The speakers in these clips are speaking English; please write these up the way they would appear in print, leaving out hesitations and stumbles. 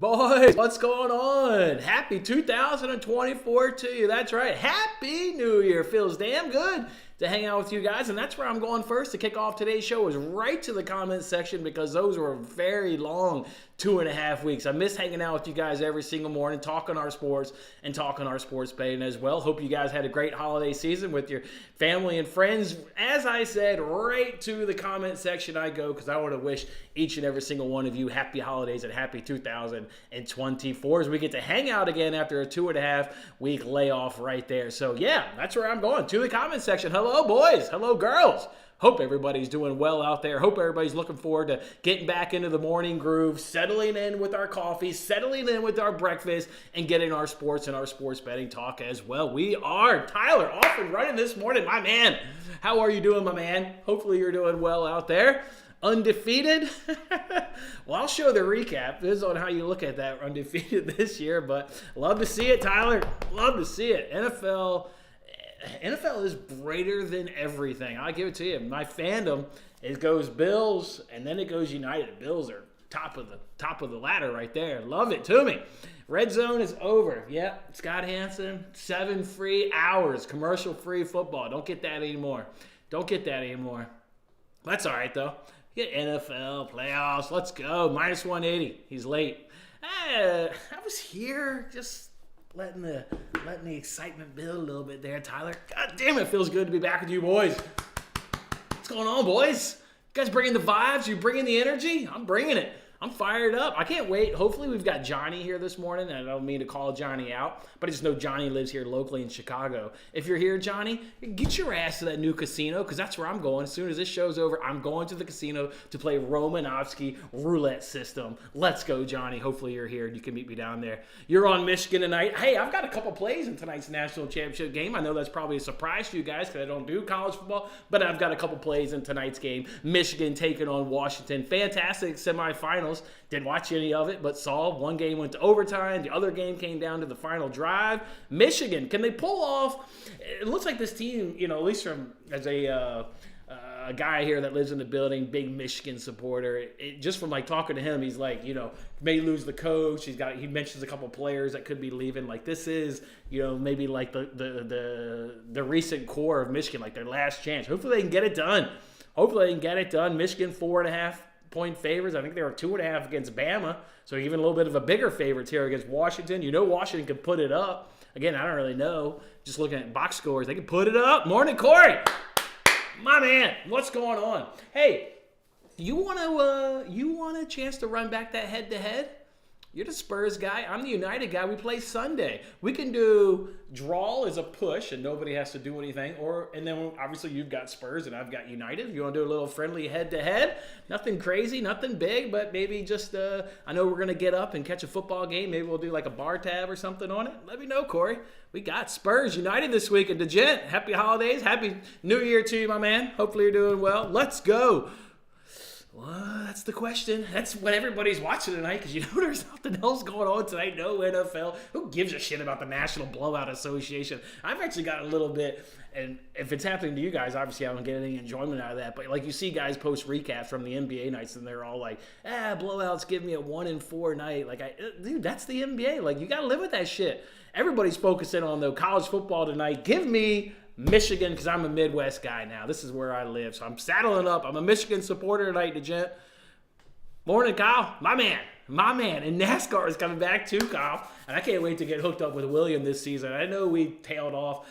Boys, what's going on? Happy 2024 to you. That's right. Happy New Year. Feels damn good to hang out with you guys, and that's where I'm going first to kick off today's show is right to the comment section because those were very long 2.5 weeks. I miss hanging out with you guys every single morning, talking our sports and talking our sports betting as well. Hope you guys had a great holiday season with your family and friends. As I said, right to the comment section I go because I want to wish each and every single one of you happy holidays and happy 2024 as we get to hang out again after a 2.5 week layoff right there. So yeah, that's where I'm going, to the comment section. Hello boys, hello girls. Hope everybody's doing well out there. Hope everybody's looking forward to getting back into the morning groove, settling in with our coffee, settling in with our breakfast, and getting our sports and our sports betting talk as well. We are Tyler off and running this morning, my man. How are you doing, my man? Hopefully you're doing well out there. Undefeated? Well, I'll show the recap. This is on how you look at that undefeated this year, but love to see it, Tyler. Love to see it. NFL is brighter than everything. I'll give it to you. My fandom, it goes Bills, and then it goes United. Bills are top of the ladder right there. Love it to me. Red Zone is over. Yep, Scott Hansen, 7 free hours, commercial-free football. Don't get that anymore. That's all right, though. Get NFL, playoffs, let's go. Minus 180. He's late. I was here just letting the excitement build a little bit there, Tyler. God damn it, feels good to be back with you boys. What's going on, boys? You guys bringing the vibes? You bringing the energy? I'm bringing it. I'm fired up. I can't wait. Hopefully we've got Johnny here this morning. I don't mean to call Johnny out, but I just know Johnny lives here locally in Chicago. If you're here, Johnny, get your ass to that new casino because that's where I'm going. As soon as this show's over, I'm going to the casino to play Romanowski roulette system. Let's go, Johnny. Hopefully you're here and you can meet me down there. You're on Michigan tonight. Hey, I've got a couple plays in tonight's national championship game. I know that's probably a surprise to you guys because I don't do college football, but I've got a couple plays in tonight's game. Michigan taking on Washington. Fantastic semifinals. Didn't watch any of it, but saw one game went to overtime. The other game came down to the final drive. Michigan, can they pull off? It looks like this team, at least from as a guy here that lives in the building, big Michigan supporter. Just from talking to him, he's like, may lose the coach. He mentions a couple players that could be leaving. Like this is, maybe like the recent core of Michigan, like their last chance. Hopefully they can get it done. Michigan 4.5 point favorites. I think they were 2.5 against Bama, so even a little bit of a bigger favorites here against Washington. Washington can put it up. Again, I don't really know. Just looking at box scores, they can put it up. Morning, Corey, my man. What's going on? Hey, you want a chance to run back that head-to-head? You're the Spurs guy. I'm the United guy. We play Sunday. We can do draw as a push, and nobody has to do anything. And then obviously you've got Spurs, and I've got United. If you want to do a little friendly head-to-head, nothing crazy, nothing big, but maybe just I know we're going to get up and catch a football game. Maybe we'll do like a bar tab or something on it. Let me know, Corey. We got Spurs United this week. And DeGent, happy holidays. Happy New Year to you, my man. Hopefully you're doing well. Let's go. Well, that's the question. That's what everybody's watching tonight because there's nothing else going on tonight. No NFL. Who gives a shit about the National Blowout Association? I've actually got a little bit, and if it's happening to you guys, obviously I don't get any enjoyment out of that. But you see guys post recaps from the NBA nights, and they're all like, blowouts give me a 1-4 night. Dude, that's the NBA. You got to live with that shit. Everybody's focusing on, though, college football tonight. Give me Michigan, because I'm a Midwest guy now. This is where I live, so I'm saddling up. I'm a Michigan supporter tonight, DeGent. Morning, Kyle. My man. And NASCAR is coming back too, Kyle. And I can't wait to get hooked up with William this season. I know we tailed off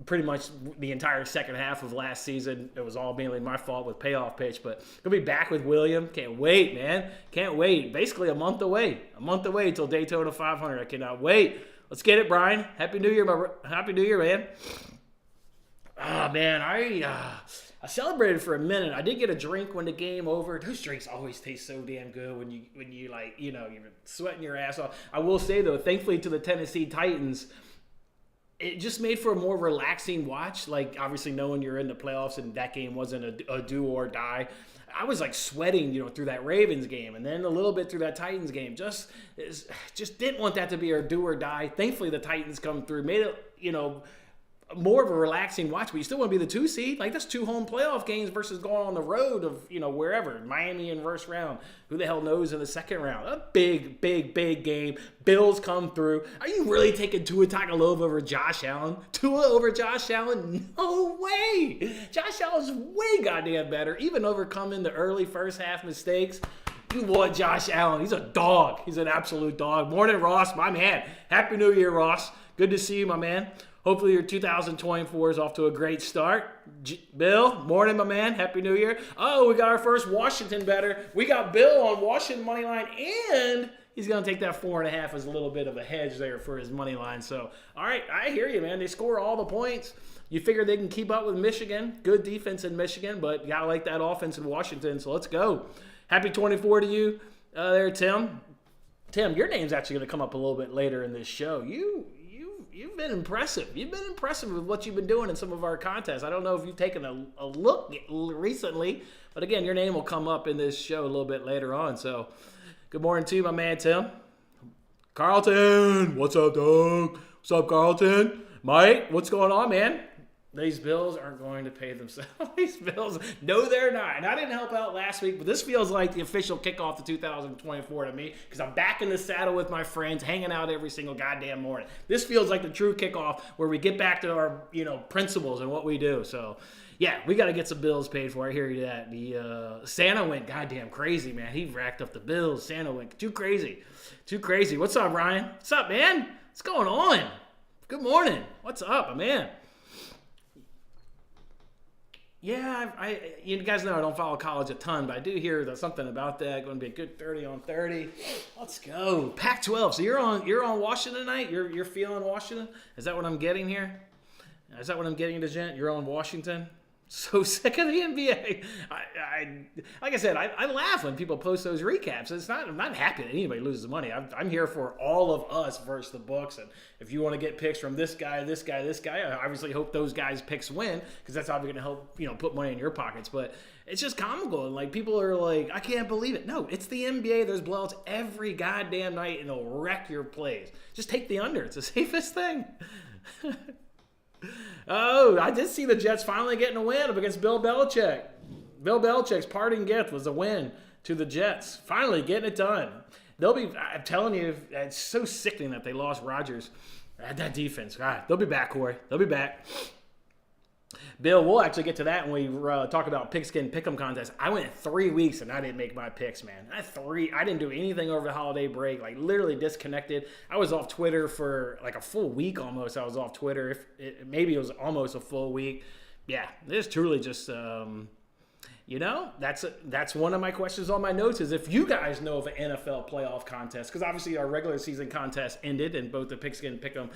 pretty much the entire second half of last season. It was all mainly my fault with payoff pitch, but gonna be back with William. Can't wait, man. Can't wait. Basically a month away till Daytona 500. I cannot wait. Let's get it, Brian. Happy New Year, Happy New Year, man. Oh, man, I celebrated for a minute. I did get a drink when the game over. Those drinks always taste so damn good when you you're sweating your ass off. I will say, though, thankfully to the Tennessee Titans, it just made for a more relaxing watch. Obviously knowing you're in the playoffs and that game wasn't a do or die. I was sweating, through that Ravens game and then a little bit through that Titans game. Just didn't want that to be a do or die. Thankfully, the Titans come through, made it, more of a relaxing watch, but you still want to be the 2 seed. Like, that's 2 home playoff games versus going on the road of, wherever. Miami in first round. Who the hell knows in the second round? A big, big, big game. Bills come through. Are you really taking Tua Tagovailoa over Josh Allen? Tua over Josh Allen? No way. Josh Allen's way goddamn better, even overcoming the early first half mistakes. You want Josh Allen. He's a dog. He's an absolute dog. Morning, Ross, my man. Happy New Year, Ross. Good to see you, my man. Hopefully your 2024 is off to a great start. Bill, morning, my man. Happy New Year. Oh, we got our first Washington better. We got Bill on Washington money line, and he's going to take that 4.5 as a little bit of a hedge there for his money line. So, all right, I hear you, man. They score all the points. You figure they can keep up with Michigan. Good defense in Michigan, but you got to like that offense in Washington, so let's go. Happy 24 to you there, Tim. Tim, your name's actually going to come up a little bit later in this show. You've been impressive. You've been impressive with what you've been doing in some of our contests. I don't know if you've taken a look recently, but again, your name will come up in this show a little bit later on. So, good morning to you, my man, Tim. Carlton, what's up, dog? What's up, Carlton? Mike, what's going on, man? These Bills aren't going to pay themselves. These Bills, no, they're not. And I didn't help out last week, but this feels like the official kickoff to 2024 to me because I'm back in the saddle with my friends, hanging out every single goddamn morning. This feels like the true kickoff where we get back to our, principles and what we do. So, yeah, we got to get some bills paid for. I hear you that. The Santa went goddamn crazy, man. He racked up the bills. Santa went too crazy. Too crazy. What's up, Ryan? What's up, man? What's going on? Good morning. What's up, man? Yeah, you guys know I don't follow college a ton, but I do hear there's something about that. Going to be a good 30 on 30. Let's go. Pac-12. So you're on Washington tonight? You're feeling Washington? Is that what I'm getting here? Is that what I'm getting to, gent? You're on Washington? So sick of the NBA. Like I said, I laugh when people post those recaps. I'm not happy that anybody loses money. I'm here for all of us versus the books. And if you want to get picks from this guy, I obviously hope those guys' picks win because that's obviously going to help put money in your pockets. But it's just comical. And people are like, I can't believe it. No, it's the NBA. There's blowouts every goddamn night, and they'll wreck your plays. Just take the under. It's the safest thing. Oh, I did see the Jets finally getting a win up against Bill Belichick. Bill Belichick's parting gift was a win to the Jets. Finally getting it done. I'm telling you, it's so sickening that they lost Rodgers. That defense, God, they'll be back, Corey. They'll be back. Bill, we'll actually get to that when we talk about pigskin pick'em contest. I went 3 weeks and I didn't make my picks, man. I didn't do anything over the holiday break. Literally disconnected. I was off Twitter for a full week almost. I was off Twitter. Maybe it was almost a full week. Yeah, it's truly just that's one of my questions on my notes is if you guys know of an NFL playoff contest, because obviously our regular season contest ended and both the pigskin pick'em,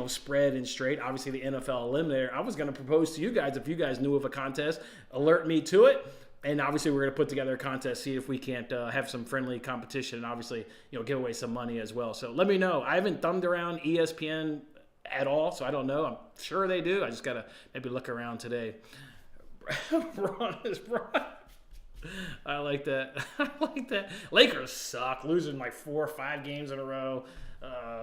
spread and straight. Obviously the NFL eliminator. I was going to propose to you guys if you guys knew of a contest, alert me to it. And obviously we're going to put together a contest, see if we can't have some friendly competition and obviously give away some money as well. So let me know. I haven't thumbed around ESPN at all, so I don't know. I'm sure they do. I just got to maybe look around today. Ron is Ron. I like that. Lakers suck, losing 4 or 5 games in a row.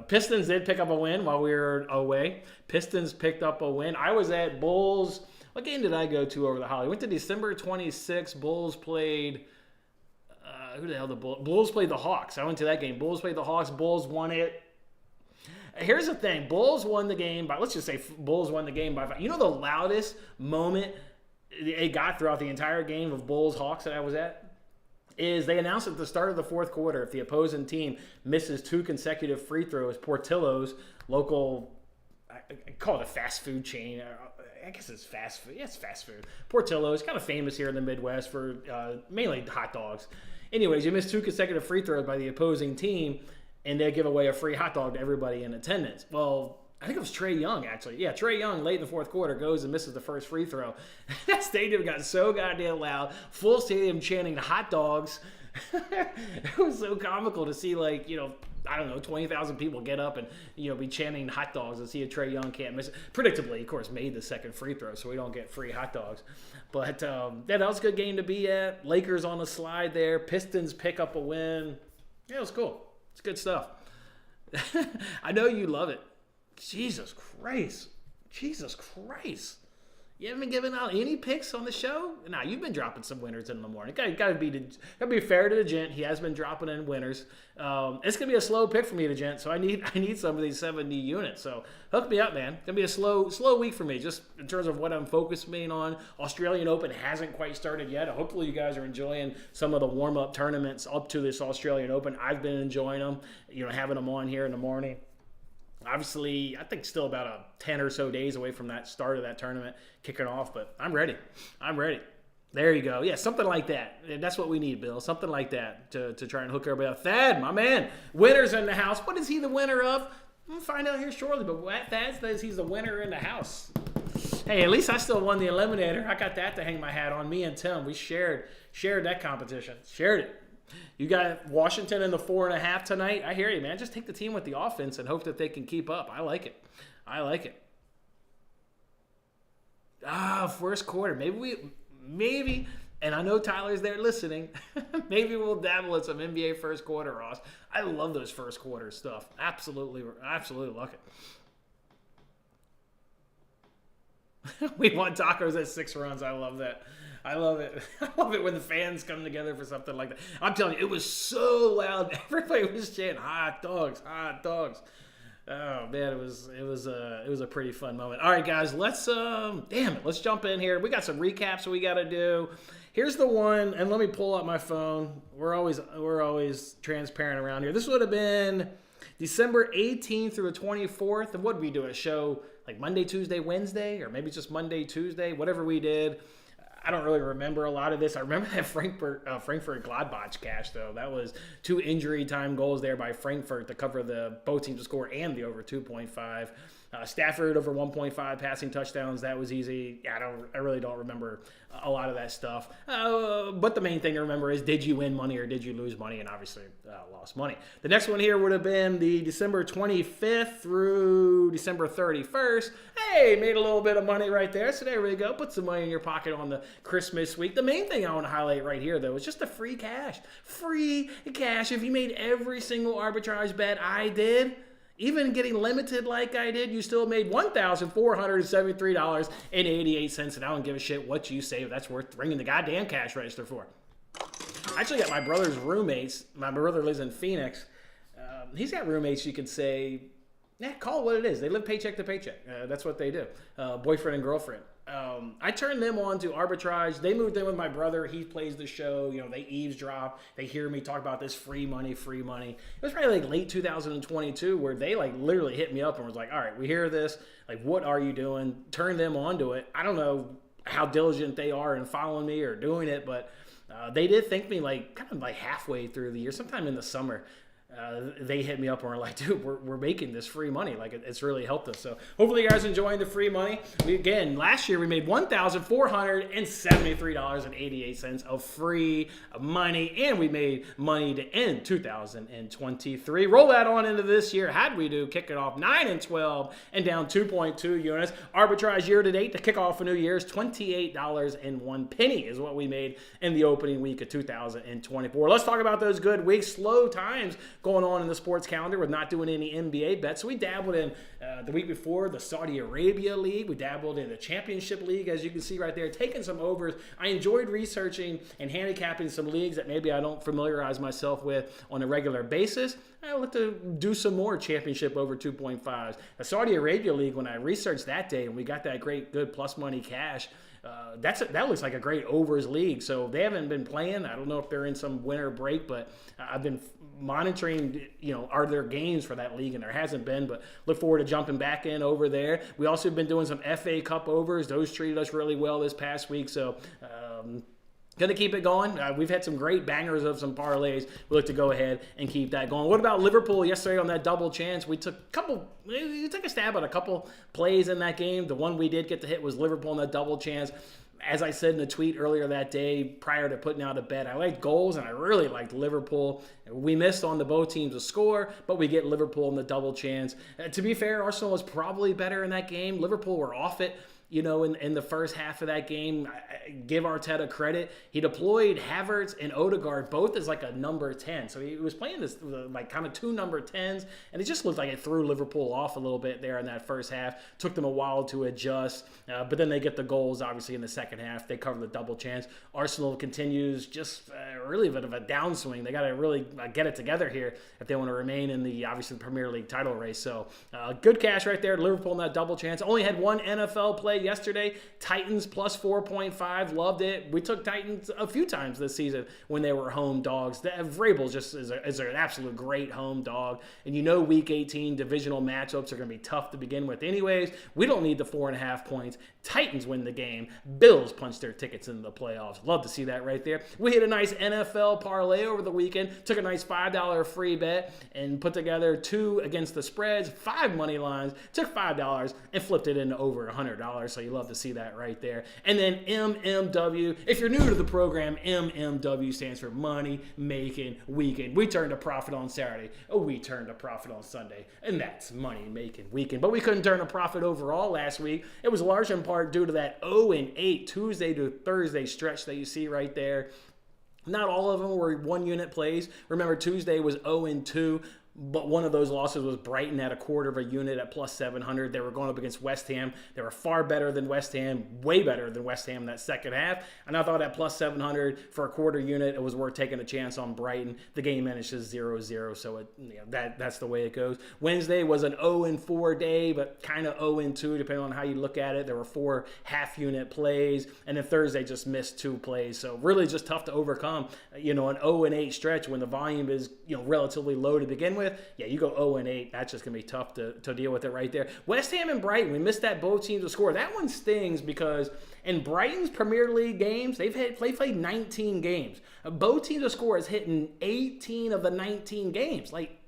Pistons did pick up a win while we were away. Pistons picked up a win. I was at Bulls. What game did I go to over the holiday? I went to December 26th. Bulls played. Who the hell the Bulls? Bulls played the Hawks. I went to that game. Bulls played the Hawks. Bulls won it. Here's the thing. Bulls won the game by. Let's just say Bulls won the game by 5. The loudest moment it got throughout the entire game of Bulls-Hawks that I was at is they announced at the start of the fourth quarter if the opposing team misses 2 consecutive free throws, Portillo's local, I call it a fast food chain. I guess it's fast food. Yeah, it's fast food. Portillo's, kind of famous here in the Midwest for mainly hot dogs. Anyways, you miss 2 consecutive free throws by the opposing team, and they give away a free hot dog to everybody in attendance. Well, I think it was Trae Young, actually. Yeah, Trae Young, late in the fourth quarter, goes and misses the first free throw. That stadium got so goddamn loud. Full stadium chanting hot dogs. It was so comical to see, 20,000 people get up and, be chanting hot dogs and see a Trae Young can't miss it. Predictably, of course, made the second free throw, so we don't get free hot dogs. But, that was a good game to be at. Lakers on the slide there. Pistons pick up a win. Yeah, it was cool. It's good stuff. I know you love it. Jesus Christ. Jesus Christ. You haven't given out any picks on the show? Nah, you've been dropping some winners in the morning. Gotta be fair to the gent. He has been dropping in winners. It's gonna be a slow pick for me, the gent. So I need some of these 70 units. So hook me up, man. It's gonna be a slow week for me, just in terms of what I'm focusing on. Australian Open hasn't quite started yet. Hopefully you guys are enjoying some of the warm up tournaments up to this Australian Open. I've been enjoying them. Having them on here in the morning. Obviously, I think still about 10 or so days away from that start of that tournament kicking off, but I'm ready. There you go. Yeah, something like that. And that's what we need, Bill. Something like that to try and hook everybody up. Thad, my man, winner's in the house. What is he the winner of? We'll find out here shortly, but Thad says he's the winner in the house. Hey, at least I still won the Eliminator. I got that to hang my hat on. Me and Tim, we shared that competition. Shared it. You got Washington in the 4.5 tonight. I hear you, man. Just take the team with the offense and hope that they can keep up. I like it. First quarter. Maybe, and I know Tyler's there listening. Maybe we'll dabble in some NBA first quarter, Ross. I love those first quarter stuff. Absolutely love it. We want tacos at 6 runs. I love that. I love it. I love it when the fans come together for something like that. I'm telling you, it was so loud. Everybody was chanting hot dogs, hot dogs. Oh man, it was a pretty fun moment. All right, guys, let's jump in here. We got some recaps we got to do. Here's the one, and let me pull up my phone. We're always transparent around here. This would have been December 18th through the 24th. And what did we do? A show like Monday, Tuesday, Wednesday, or maybe just Monday, Tuesday, whatever we did. I don't really remember a lot of this. I remember that Frankfurt Gladbach cash, though. That was 2 injury time goals there by Frankfurt to cover the both teams to score and the over 2.5. Stafford over 1.5 passing touchdowns. That was easy. Yeah, I really don't remember a lot of that stuff. But the main thing to remember is, did you win money or did you lose money? And obviously lost money. The next one here would have been the December 25th through December 31st. Hey, made a little bit of money right there. So there we go. Put some money in your pocket on the Christmas week. The main thing I want to highlight right here, though, is just the free cash. Free cash. If you made every single arbitrage bet I did, even getting limited like I did, you still made $1,473.88, and I don't give a shit what you say. That's worth ringing the goddamn cash register for. I actually got my brother's roommates. My brother lives in Phoenix. He's got roommates you could say, call it what it is. They live paycheck to paycheck. That's what they do. Boyfriend and girlfriend. I turned them on to arbitrage. They moved in with my brother. He plays the show. They eavesdrop. They hear me talk about this free money. It was probably like late 2022 where they like literally hit me up and was like, all right, we hear this. Like, what are you doing? Turn them on to it. I don't know how diligent they are in following me or doing it, but they did thank me like halfway through the year, sometime in the summer. They hit me up and were like, dude, we're making this free money. Like, it's really helped us. So hopefully you guys are enjoying the free money. Last year we made $1,473.88 of free money, and we made money to end 2023. Roll that on into this year. How'd we do? Kick it off 9-12 and down 2.2 units. Arbitrage year to date to kick off a new year is $28.01 is what we made in the opening week of 2024. Let's talk about those good weeks. Slow times going on in the sports calendar with not doing any NBA bets. So we dabbled in the week before the Saudi Arabia League. We dabbled in the Championship League, as you can see right there, taking some overs. I enjoyed researching and handicapping some leagues that maybe I don't familiarize myself with on a regular basis. I'll have to do some more championship over 2.5s. The Saudi Arabia League, when I researched that day and we got that great, good plus money cash, that looks like a great overs league. So they haven't been playing. I don't know if they're in some winter break, but I've been monitoring, are there games for that league, and there hasn't been, but look forward to jumping back in over there. We also have been doing some FA Cup overs. Those treated us really well this past week, so going to keep it going. We've had some great bangers of some parlays. We look to go ahead and keep that going. What about Liverpool yesterday on that double chance? We took a stab at a couple plays in that game. The one we did get to hit was Liverpool on that double chance. As I said in the tweet earlier that day, prior to putting out a bet, I liked goals and I really liked Liverpool. We missed on the both teams to score, but we get Liverpool in the double chance. To be fair, Arsenal was probably better in that game. Liverpool were off it. in the first half of that game. I give Arteta credit. He deployed Havertz and Odegaard both as like a number 10. So he was playing this like kind of two number 10s, and it just looked like it threw Liverpool off a little bit there in that first half. Took them a while to adjust, but then they get the goals, obviously, in the second half. They cover the double chance. Arsenal continues just really a bit of a downswing. They got to really get it together here if they want to remain in the, obviously, the Premier League title race. So good cash right there. Liverpool in that double chance. Only had one NFL play yesterday. Titans plus 4.5. Loved it. We took Titans a few times this season when they were home dogs. Vrabel just is an absolute great home dog. And week 18 divisional matchups are going to be tough to begin with anyways. We don't need the 4.5 points. Titans win the game. Bills punch their tickets into the playoffs. Love to see that right there. We hit a nice NFL parlay over the weekend. Took a nice $5 free bet and put together 2 against the spreads, 5 money lines. Took $5 and flipped it into over $100. So you love to see that right there. And then MMW. If you're new to the program, MMW stands for Money Making Weekend. We turned a profit on Saturday. We turned a profit on Sunday. And that's Money Making Weekend. But we couldn't turn a profit overall last week. It was large in part due to that 0-8 Tuesday to Thursday stretch that you see right there. Not all of them were 1-unit plays. Remember, Tuesday was 0-2. But one of those losses was Brighton at a quarter of a unit at plus 700. They were going up against West Ham. They were far better than West Ham, way better than West Ham in that second half. And I thought at plus 700 for a quarter unit, it was worth taking a chance on Brighton. The game finishes 0-0, so that's the way it goes. Wednesday was an 0-4 day, but kind of 0-2 depending on how you look at it. There were 4 half-unit plays, and then Thursday just missed 2 plays. So really just tough to overcome, an 0-8 stretch when the volume is, relatively low to begin with. Yeah, you go 0-8. That's just going to be tough to deal with it right there. West Ham and Brighton, we missed that both teams to score. That one stings because in Brighton's Premier League games, they played 19 games. Both teams to score is hitting 18 of the 19 games. Like,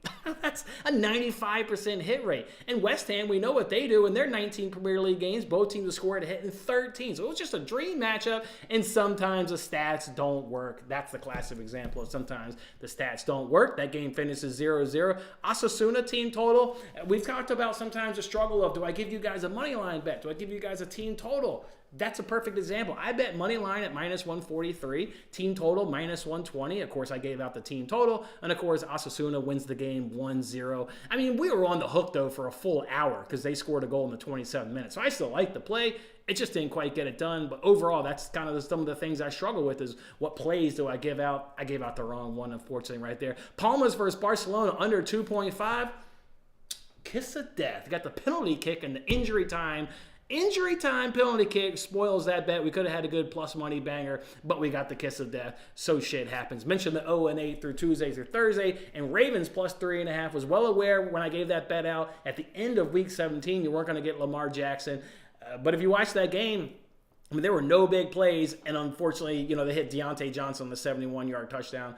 that's a 95% hit rate. And West Ham, we know what they do in their 19 Premier League games. Both teams to score at hitting 13. So it was just a dream matchup, and sometimes the stats don't work. That's the classic example of sometimes the stats don't work. That game finishes 0-0. Osasuna team total. We've talked about sometimes the struggle of, do I give you guys a money line bet? Do I give you guys a team total? That's a perfect example. I bet money line at minus 143, team total minus 120. Of course, I gave out the team total, and of course, Osasuna wins the game 1-0. I mean, we were on the hook, though, for a full hour because they scored a goal in the 27 minutes. So I still like the play. It just didn't quite get it done. But overall, that's kind of some of the things I struggle with is what plays do I give out? I gave out the wrong one, unfortunately, right there. Palmas versus Barcelona under 2.5. Kiss of death. You got the penalty kick and the injury time. Injury time penalty kick spoils that bet. We could have had a good plus money banger, but we got the kiss of death. So shit happens. Mentioned the 0-8 through Tuesday through Thursday, and Ravens plus 3.5. Was well aware when I gave that bet out at the end of week 17, you weren't going to get Lamar Jackson. But if you watch that game, I mean, there were no big plays, and unfortunately, they hit Deontay Johnson on the 71-yard touchdown.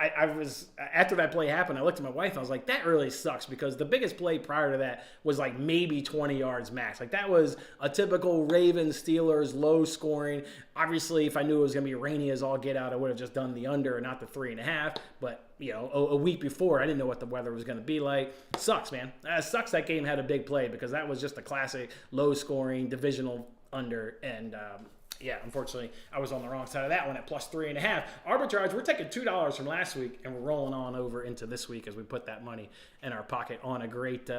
I was, after that play happened, I looked at my wife and I was like, that really sucks, because the biggest play prior to that was like maybe 20 yards max. Like, that was a typical Ravens Steelers low scoring. Obviously, if I knew it was going to be rainy as all get out, I would have just done the under and not the 3.5. But, a week before, I didn't know what the weather was going to be like. Sucks, man. Sucks that game had a big play, because that was just a classic low scoring divisional under. And, yeah, unfortunately, I was on the wrong side of that one at plus 3.5. Arbitrage, we're taking $2 from last week, and we're rolling on over into this week as we put that money in our pocket on a great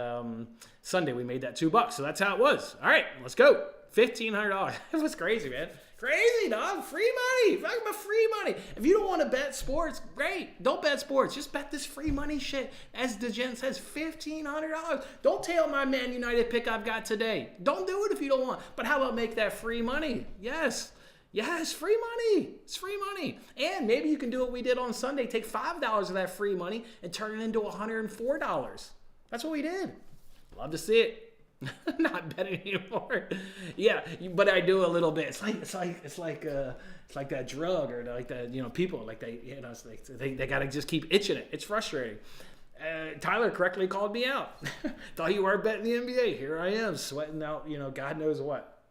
Sunday. We made that $2, so that's how it was. All right, let's go. $1,500. It was crazy, man. Crazy, dog. Free money. Talking about free money. If you don't want to bet sports, great. Don't bet sports. Just bet this free money shit. As DeGen says, $1,500. Don't tail my Man United pick I've got today. Don't do it if you don't want. But how about make that free money? Yes. Yes, free money. It's free money. And maybe you can do what we did on Sunday. Take $5 of that free money and turn it into $104. That's what we did. Love to see it. Not betting anymore. Yeah, but I do a little bit. It's like that drug, or like that, people like it's like they gotta just keep itching it. It's frustrating. Tyler correctly called me out. Thought you weren't betting the NBA. Here I am sweating out, God knows what.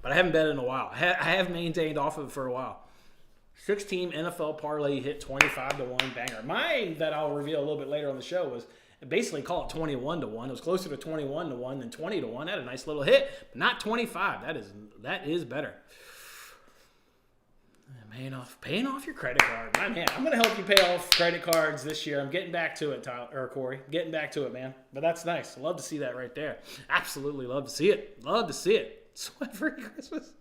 But I haven't bet in a while. I have maintained off of it for a while. 6-team NFL parlay hit 25-1 banger. Mine that I'll reveal a little bit later on the show was basically call it 21-1. It was closer to 21-1 than 20-1. Had a nice little hit, but not 25. That is better. Paying off your credit card. My man, I'm going to help you pay off credit cards this year. I'm getting back to it, Corey. Getting back to it, man. But that's nice. Love to see that right there. Absolutely love to see it. Love to see it. Sweat for Christmas.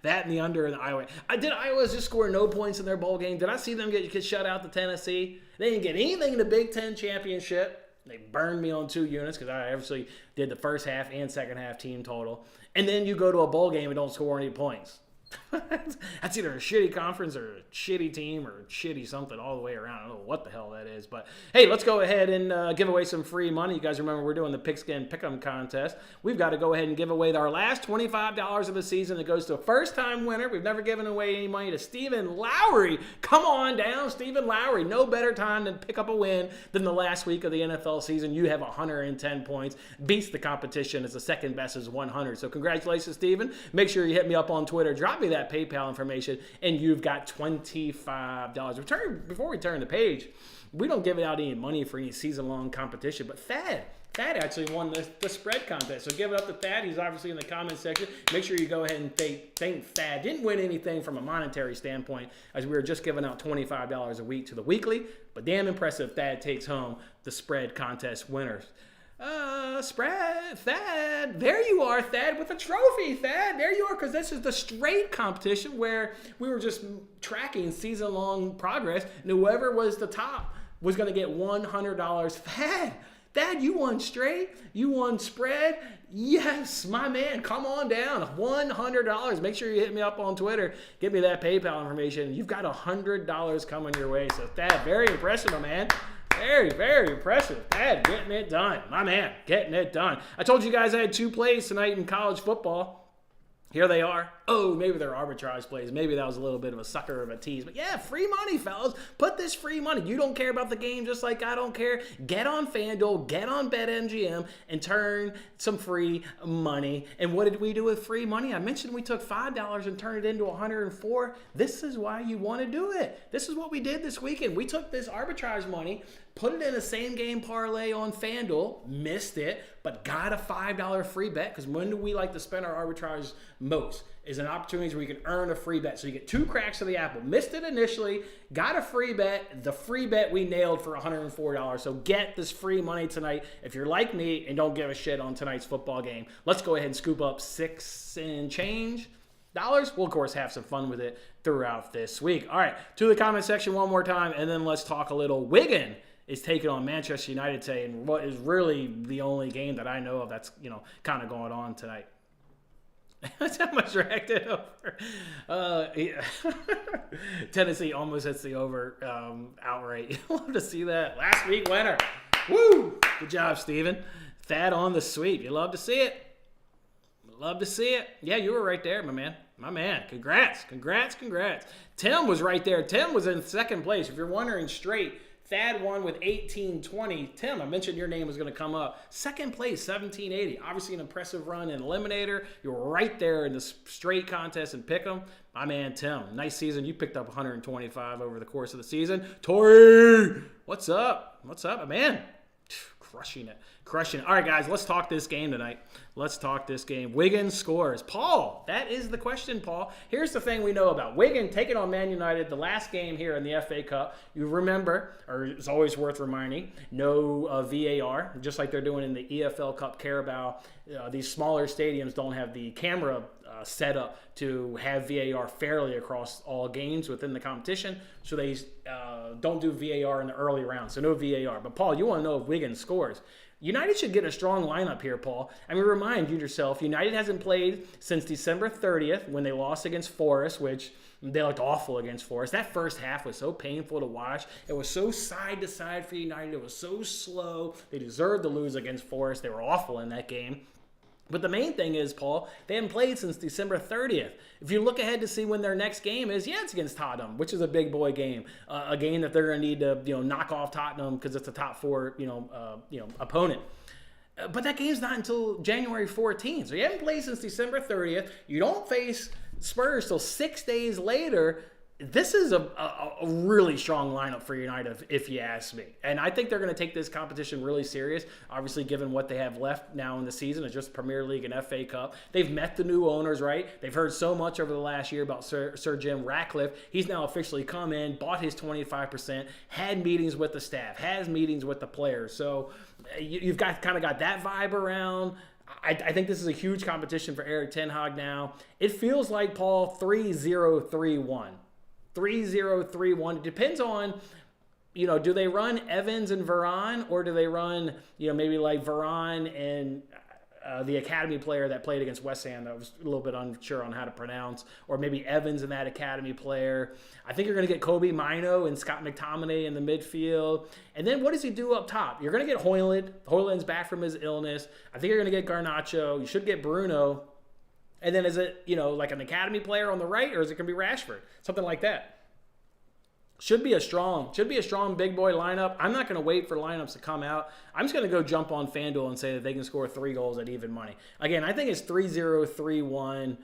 That and the under in the Iowa. Did Iowa just score no points in their bowl game? Did I see them get shut out to Tennessee? They didn't get anything in the Big Ten championship. They burned me on 2 units because I obviously did the first half and second half team total. And then you go to a bowl game and don't score any points. That's either a shitty conference or a shitty team or shitty something all the way around. I don't know what the hell that is. But, hey, let's go ahead and give away some free money. You guys remember we're doing the Pigskin Pick'em contest. We've got to go ahead and give away our last $25 of the season. It goes to a first-time winner. We've never given away any money to Stephen Lowry. Come on down, Stephen Lowry. No better time to pick up a win than the last week of the NFL season. You have 110 points. Beats the competition. It's the second best is 100. So congratulations, Stephen. Make sure you hit me up on Twitter. Drop me that PayPal information, and you've got $25. Before we turn the page, we don't give out any money for any season-long competition, but Thad actually won the spread contest. So give it up to Thad. He's obviously in the comments section. Make sure you go ahead and thank Thad. Didn't win anything from a monetary standpoint, as we were just giving out $25 a week to the weekly, but damn impressive. Thad takes home the spread contest winners. Spread, Thad. There you are, Thad, with a trophy, Thad. There you are, because this is the straight competition where we were just tracking season-long progress, and whoever was the top was going to get $100. Thad, you won straight. You won spread. Yes, my man. Come on down. $100. Make sure you hit me up on Twitter. Give me that PayPal information. You've got $100 coming your way. So, Thad, very impressive, my man. Very, very impressive. Thad, getting it done. My man, getting it done. I told you guys I had 2 plays tonight in college football. Here they are. Oh, maybe they're arbitrage plays. Maybe that was a little bit of a sucker of a tease. But yeah, free money, fellas. Put this free money. You don't care about the game just like I don't care. Get on FanDuel, get on BetMGM, and turn some free money. And what did we do with free money? I mentioned we took $5 and turned it into $104. This is why you want to do it. This is what we did this weekend. We took this arbitrage money, put it in a same-game parlay on FanDuel, missed it, but got a $5 free bet, because when do we like to spend our arbitrage most? Is an opportunity where you can earn a free bet. So you get 2 cracks of the apple. Missed it initially, got a free bet. The free bet we nailed for $104. So get this free money tonight if you're like me and don't give a shit on tonight's football game. Let's go ahead and scoop up 6 and change dollars. We'll, of course, have some fun with it throughout this week. All right, to the comment section one more time, and then let's talk a little Wigan is taking on Manchester United today, and what is really the only game that I know of that's, kind of going on tonight. That's how much racked it over. Yeah. Tennessee almost hits the over outright. Love to see that. Last week winner. Woo! Good job, Steven. Thad on the sweep. You love to see it. Love to see it. Yeah, you were right there, my man. My man. Congrats. Tim was right there. Tim was in second place. If you're wondering straight, Thad won with 18-20. Tim, I mentioned your name was going to come up. Second place, 1780. Obviously an impressive run in Eliminator. You were right there in the straight contest and pick 'em. My man, Tim, nice season. You picked up 125 over the course of the season. Tori, what's up? My man? Crushing it. All right, guys, let's talk this game tonight. Wigan scores. Paul, that is the question, Paul. Here's the thing we know about Wigan taking on Man United, the last game here in the FA Cup. You remember, or it's always worth reminding, no VAR, just like they're doing in the EFL Cup Carabao. These smaller stadiums don't have the camera set up to have VAR fairly across all games within the competition, so they don't do VAR in the early rounds, so no VAR. But, Paul, you want to know if Wigan scores. United should get a strong lineup here, Paul. I mean, remind yourself, United hasn't played since December 30th when they lost against Forest, which they looked awful against Forest. That first half was so painful to watch. It was so side to side for United. It was so slow. They deserved to lose against Forest. They were awful in that game. But the main thing is, Paul, they haven't played since December 30th. If you look ahead to see when their next game is, it's against Tottenham, which is a big boy game, a game that they're going to need to, knock off Tottenham because it's a top 4, opponent. But that game's not until January 14th. So you haven't played since December 30th. You don't face Spurs till 6 days later. this is a really strong lineup for United, if you ask me. And I think they're going to take this competition really serious, obviously, given what they have left now in the season. It's just Premier League and FA Cup. They've met the new owners, right? They've heard so much over the last year about Sir Jim Ratcliffe. He's now officially come in, bought his 25%, had meetings with the staff, has meetings with the players. So you've got kind of got that vibe around. I think this is a huge competition for Erik ten Hag now. It feels like, Paul, 3-0-3-1. 3-0-3-1. It depends on, do they run Evans and Varane, or do they run, maybe like Varane and the academy player that played against West Ham that I was a little bit unsure on how to pronounce, or maybe Evans and that academy player. I think you're going to get Kobe Mino and Scott McTominay in the midfield. And then what does he do up top? You're going to get Højlund. Højlund's back from his illness. I think you're going to get Garnacho. You should get Bruno. And then is it, like an academy player on the right, or is it going to be Rashford? Something like that. Should be a strong big boy lineup. I'm not going to wait for lineups to come out. I'm just going to go jump on FanDuel and say that they can score 3 goals at even money. Again, I think it's 3-0, 3-1.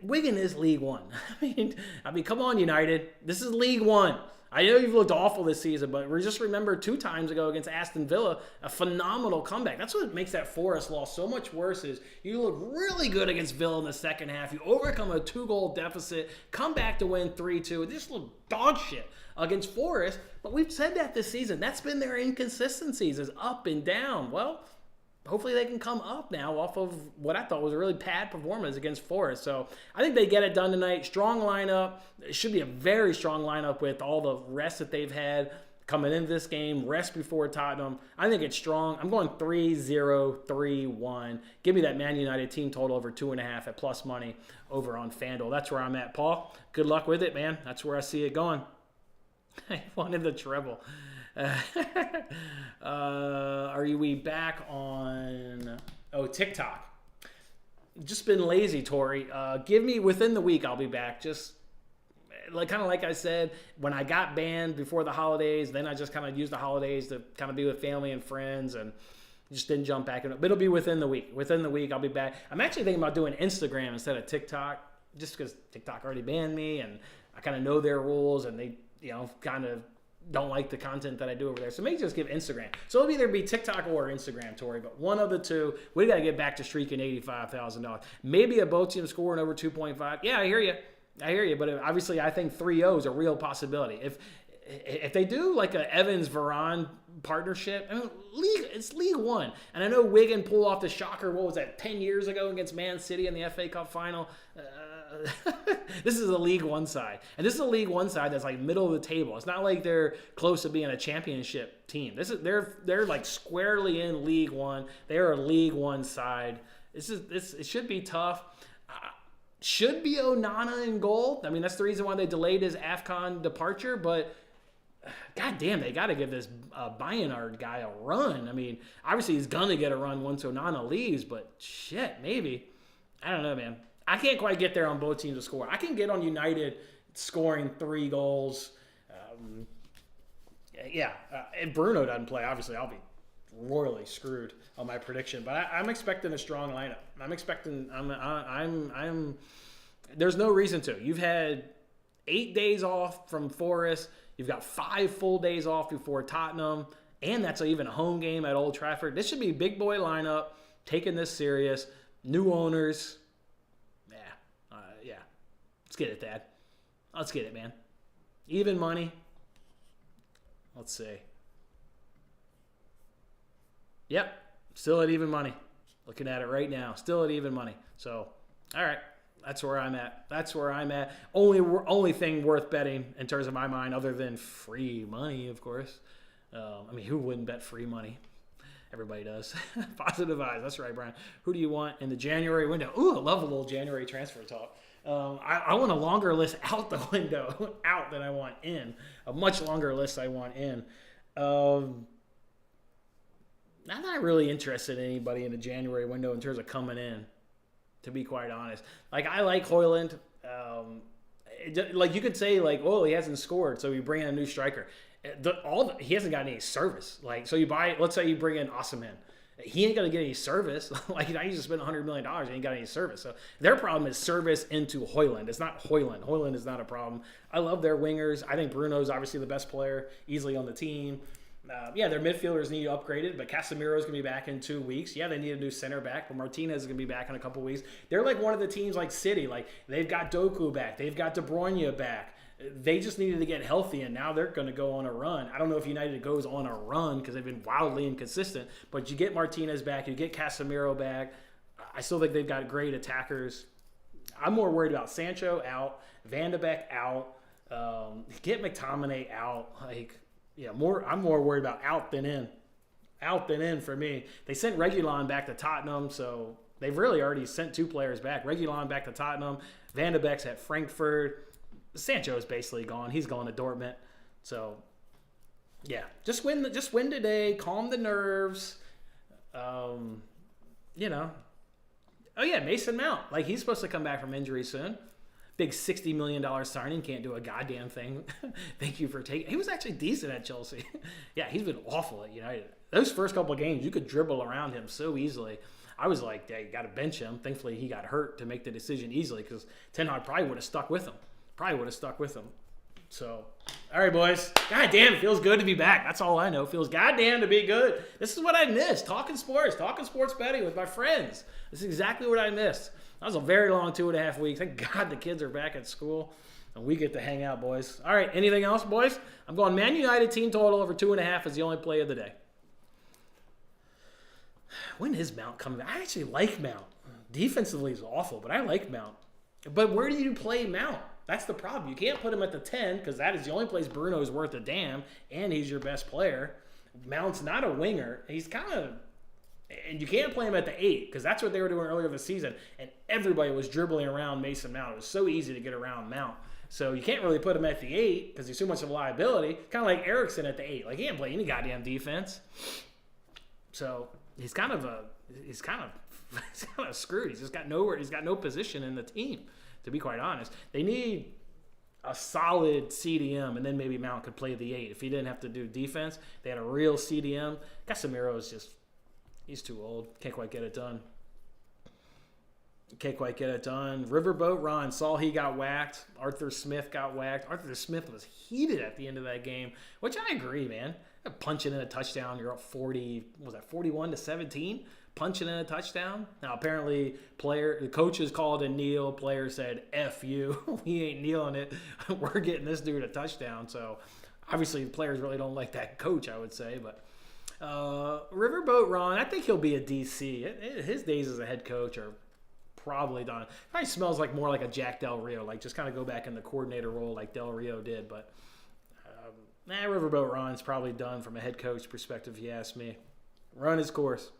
Wigan is League One. I mean, come on, United. This is League One. I know you've looked awful this season, but we just remember 2 times ago against Aston Villa, a phenomenal comeback. That's what makes that Forest loss so much worse is you look really good against Villa in the second half. You overcome a 2-goal deficit, come back to win 3-2, and just look dog shit against Forest. But we've said that this season. That's been their inconsistencies, is up and down. Well, hopefully they can come up now off of what I thought was a really bad performance against Forest. So I think they get it done tonight. Strong lineup. It should be a very strong lineup with all the rest that they've had coming into this game, rest before Tottenham. I think it's strong. I'm going 3-0, 3-1. Give me that Man United team total over 2.5 at plus money over on FanDuel. That's where I'm at, Paul. Good luck with it, man. That's where I see it going. I wanted the treble. Are we back on TikTok? Just been lazy, Tori. Give me within the week, I'll be back. Just like I said, when I got banned before the holidays, then I just kind of used the holidays to kind of be with family and friends, and just didn't jump back in. But it'll be within the week. Within the week, I'll be back. I'm actually thinking about doing Instagram instead of TikTok, just because TikTok already banned me, and I kind of know their rules, and they, kind of don't like the content that I do over there. So maybe just give Instagram. So it'll either be TikTok or Instagram, Tori, but one of the two. We got to get back to streaking $85,000. Maybe a boat team scoring over 2.5. Yeah, I hear you. But obviously I think 3-0 is a real possibility. If they do like a Evans-Varane partnership, it's League One. And I know Wigan pulled off the shocker, 10 years ago against Man City in the FA Cup final. This is a League One side. And this is a League One side that's like middle of the table. It's not like they're close to being a championship team. They're like squarely in League One. They're a League One side. It should be tough. Should be Onana in goal. I mean, that's the reason why they delayed his AFCON departure, but God damn, they got to give this Bayernard guy a run. I mean, obviously he's going to get a run once Onana leaves, but shit, maybe. I don't know, man. I can't quite get there on both teams to score. I can get on United scoring 3 goals. If Bruno doesn't play, obviously I'll be royally screwed on my prediction. But I'm expecting a strong lineup. There's no reason to. You've had 8 days off from Forest. You've got 5 full days off before Tottenham. And that's even a home game at Old Trafford. This should be a big boy lineup, taking this serious. New owners. Let's get it, Dad. Let's get it, man. Even money. Let's see. Yep. Still at even money. Looking at it right now. Still at even money. So, all right. That's where I'm at. Only thing worth betting in terms of my mind, other than free money, of course. Who wouldn't bet free money? Everybody does. Positive eyes. That's right, Brian. Who do you want in the January window? Ooh, I love a little January transfer talk. I want a longer list out the window, out than I want in. A much longer list I want in. I'm not really interested in anybody in the January window in terms of coming in, to be quite honest. Like, I like Højlund. You could say, he hasn't scored, so you bring in a new striker. He hasn't got any service. Let's say you bring in Osimhen. He ain't going to get any service. Like, I used to spend $100 million. He ain't got any service. So their problem is service into Højlund. It's not Højlund. Højlund is not a problem. I love their wingers. I think Bruno's obviously the best player easily on the team. Their midfielders need upgraded, but Casemiro's going to be back in 2 weeks. Yeah, they need a new center back, but Martinez is going to be back in a couple weeks. They're like one of the teams like City. Like, they've got Doku back. They've got De Bruyne back. They just needed to get healthy, and now they're going to go on a run. I don't know if United goes on a run because they've been wildly inconsistent, but you get Martinez back, you get Casemiro back. I still think they've got great attackers. I'm more worried about Sancho out, Van de Beek out, get McTominay out. I'm more worried about out than in. Out than in for me. They sent Reguilon back to Tottenham, so they've really already sent 2 players back. Reguilon back to Tottenham, Van de Beek's at Frankfurt. Sancho is basically gone. He's going to Dortmund. So, yeah, just win today. Calm the nerves. Oh yeah, Mason Mount. Like, he's supposed to come back from injury soon. Big $60 million signing. Can't do a goddamn thing. Thank you for taking. He was actually decent at Chelsea. Yeah, he's been awful at United. Those first couple of games, you could dribble around him so easily. I was like, yeah, you got to bench him. Thankfully, he got hurt to make the decision easily because Ten Hag probably would have stuck with him. So, all right, boys. God damn, it feels good to be back. That's all I know. It feels goddamn to be good. This is what I missed. Talking sports betting with my friends. This is exactly what I missed. That was a very long 2.5 weeks. Thank God the kids are back at school and we get to hang out, boys. All right, anything else, boys? I'm going Man United team total over 2.5 is the only play of the day. When is Mount coming back? I actually like Mount. Defensively is awful, but I like Mount. But where do you play Mount? That's the problem. You can't put him at the 10 because that is the only place Bruno is worth a damn, and he's your best player. Mount's not a winger. He's kind of... And you can't play him at the 8 because that's what they were doing earlier this season, and everybody was dribbling around Mason Mount. It was so easy to get around Mount. So you can't really put him at the 8 because he's too much of a liability. Kind of like Eriksen at the 8. Like, he can't play any goddamn defense. So he's kind of screwed. He's just got nowhere. He's got no position in the team, to be quite honest. They need a solid CDM, and then maybe Mount could play the 8. If he didn't have to do defense, they had a real CDM. Casemiro is just, he's too old. Can't quite get it done. Riverboat Ron, saw he got whacked. Arthur Smith got whacked. Arthur Smith was heated at the end of that game, which I agree, man. Punching in a touchdown, you're up 41-17. Punching in a touchdown. Now, apparently, the coaches called a kneel. Player said, F you. We ain't kneeling it. We're getting this dude a touchdown. So, obviously, the players really don't like that coach, I would say. But Riverboat Ron, I think he'll be a DC. His days as a head coach are probably done. Probably smells like more like a Jack Del Rio. Like, just kind of go back in the coordinator role like Del Rio did. But, Riverboat Ron's probably done from a head coach perspective, if you ask me. Run his course.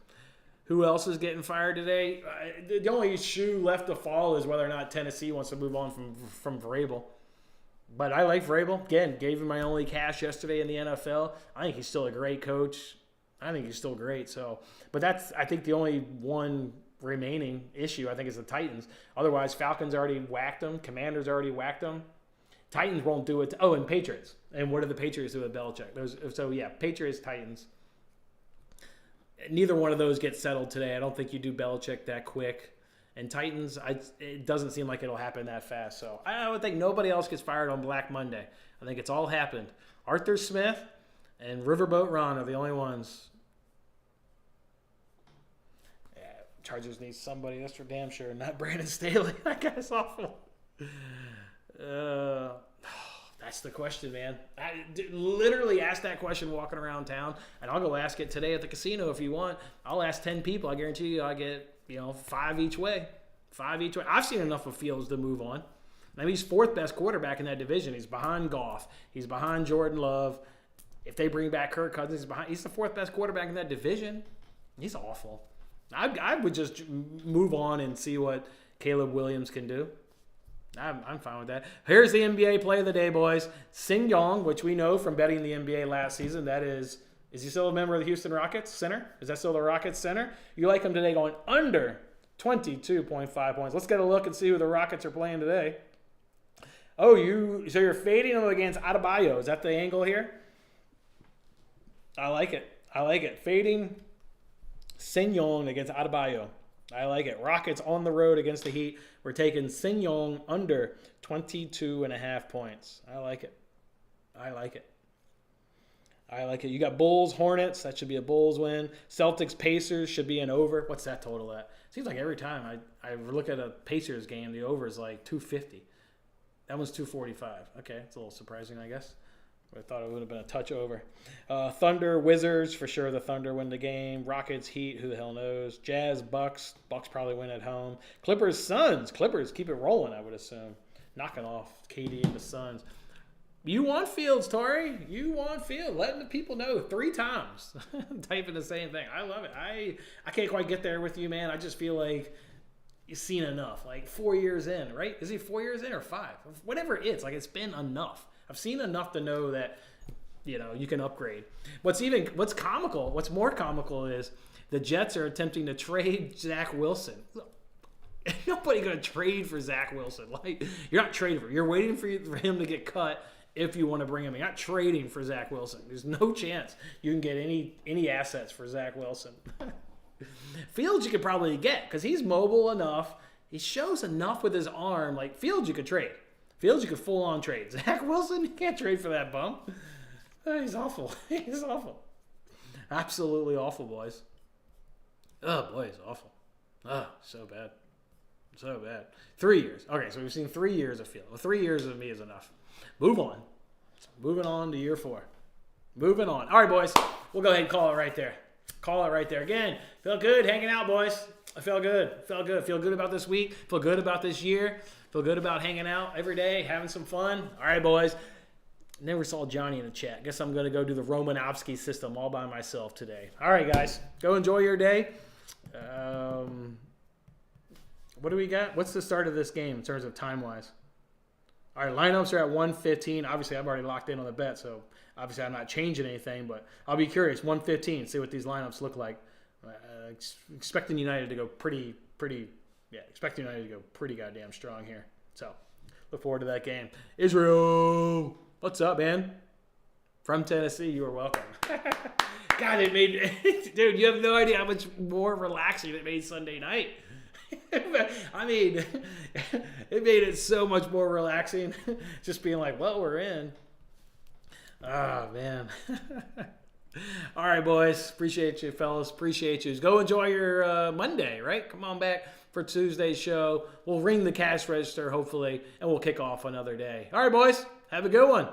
Who else is getting fired today? The only shoe left to fall is whether or not Tennessee wants to move on from Vrabel. But I like Vrabel. Again, gave him my only cash yesterday in the NFL. I think he's still a great coach. I think he's still great. So, but that's, I think, the only one remaining issue, I think, is the Titans. Otherwise, Falcons already whacked them. Commanders already whacked them. Titans won't do it. Oh, and Patriots. And what do the Patriots do with Belichick? Patriots, Titans. Neither one of those gets settled today. I don't think you do Belichick that quick. And Titans, it doesn't seem like it'll happen that fast. So I would think nobody else gets fired on Black Monday. I think it's all happened. Arthur Smith and Riverboat Ron are the only ones. Yeah, Chargers need somebody, that's for damn sure. Not Brandon Staley. That guy's awful. That's the question, man. I literally asked that question walking around town, and I'll go ask it today at the casino if you want. I'll ask 10 people. I guarantee you I'll get, 5 each way. 5 each way. I've seen enough of Fields to move on. I mean, he's 4th best quarterback in that division. He's behind Goff. He's behind Jordan Love. If they bring back Kirk Cousins, he's the 4th best quarterback in that division. He's awful. I would just move on and see what Caleb Williams can do. I'm fine with that. Here's the NBA play of the day, boys. Sing Yong, which we know from betting the NBA last season. That is he still a member of the Houston Rockets center? Is that still the Rockets center? You like him today going under 22.5 points. Let's get a look and see who the Rockets are playing today. So you're fading them against Adebayo. Is that the angle here? I like it. Fading Sinyoung against Adebayo. I like it. Rockets on the road against the Heat. We're taking Sinyoung under 22.5 points. I like it. I like it. I like it. You got Bulls, Hornets. That should be a Bulls win. Celtics, Pacers should be an over. What's that total at? Seems like every time I look at a Pacers game, the over is like 250. That one's 245. Okay, it's a little surprising, I guess. I thought it would have been a touch over. Thunder, Wizards, for sure the Thunder win the game. Rockets, Heat, who the hell knows. Jazz, Bucks. Bucks probably win at home. Clippers, Suns. Clippers keep it rolling, I would assume. Knocking off KD and the Suns. You want Fields, Tori. You want Fields. Letting the people know 3 times. Typing the same thing. I love it. I can't quite get there with you, man. I just feel like you've seen enough. Like 4 years in, right? Is he 4 years in or 5? Whatever it is. Like it's been enough. I've seen enough to know that, you can upgrade. What's more comical is the Jets are attempting to trade Zach Wilson. Nobody going to trade for Zach Wilson. Like, you're not trading for him. You're waiting for him to get cut if you want to bring him in. You're not trading for Zach Wilson. There's no chance you can get any assets for Zach Wilson. Fields you could probably get because he's mobile enough. He shows enough with his arm. Like, Fields you could trade. Fields you could full-on trade. Zach Wilson, you can't trade for that bump. He's awful. He's awful. Absolutely awful, boys. Oh, boy, he's awful. Oh, so bad. So bad. 3 years. Okay, so we've seen 3 years of Fields. Well, 3 years of me is enough. Move on. Moving on to year 4. Moving on. All right, boys. We'll go ahead and call it right there. Call it right there. Again, feel good hanging out, boys. I feel good. Feel good. Feel good about this week. Feel good about this year. Feel good about hanging out every day, having some fun. All right, boys. Never saw Johnny in the chat. Guess I'm going to go do the Romanovsky system all by myself today. All right, guys. Go enjoy your day. What do we got? What's the start of this game in terms of time-wise? All right, lineups are at 1:15. Obviously, I've already locked in on the bet, so obviously I'm not changing anything, but I'll be curious. 1:15, see what these lineups look like. Expecting United to go pretty goddamn strong here. So, look forward to that game. Israel, what's up, man? From Tennessee, you are welcome. God, dude, you have no idea how much more relaxing it made Sunday night. I mean, it made it so much more relaxing. Just being like, well, we're in. Oh, man. All right, boys. Appreciate you, fellas. Appreciate you. Go enjoy your Monday, right? Come on back for Tuesday's show. We'll ring the cash register, hopefully, and we'll kick off another day. All right, boys. Have a good one.